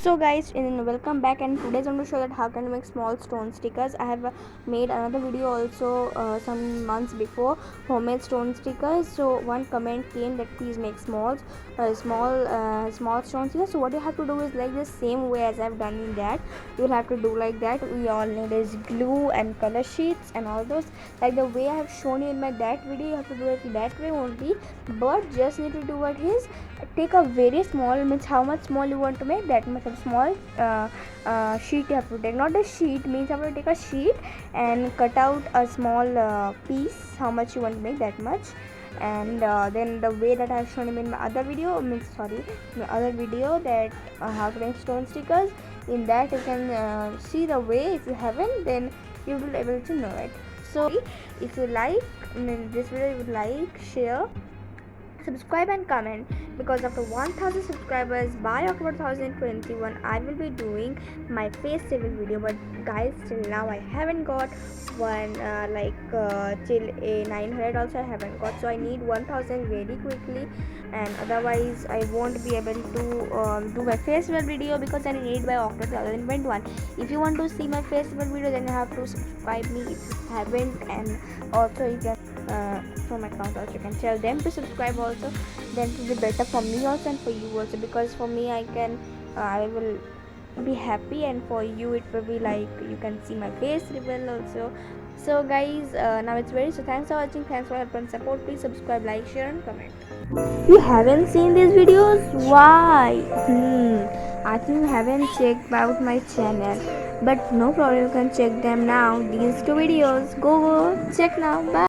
So guys, welcome back, and today I'm going to show that how can you make small stone stickers. I have made another video also some months before, homemade stone stickers. So one comment came that please make small stone stickers. So what you have to do is like the same way as I've done in that. You'll have to do like that. We all need is glue and color sheets and all those. Like the way I have shown you in my that video, you have to do it that way only. But just need to do what is take a very small, means how much small you want to make, that much of small sheet you have to take. Not a sheet, means you have to take a sheet and cut out a small piece, how much you want to make, that much. And then the way that I have shown him in my other video, that how to make stone stickers, in that you can see the way. If you haven't, then you will be able to know it. So if you like this video, you would like, share, subscribe and comment, because after 1000 subscribers by October 2021 I will be doing my face reveal video. But guys, till now I haven't got one, till a 900 also I haven't got, so I need 1000 very quickly, and otherwise I won't be able to do my face reveal video, because I need it by October 2021. If you want to see my face reveal video, then you have to subscribe me if you haven't, and also you can from my account also you can tell them to subscribe also. Then it will be better for me also and for you also, because for me I will be happy, and for you it will be like you can see my face reveal also. So guys, now it's ready. So thanks for watching, thanks for help and support. Please subscribe, like, share and comment. You haven't seen these videos? Why? I think you haven't checked out my channel, but no problem, you can check them now. These two videos, go check now. Bye.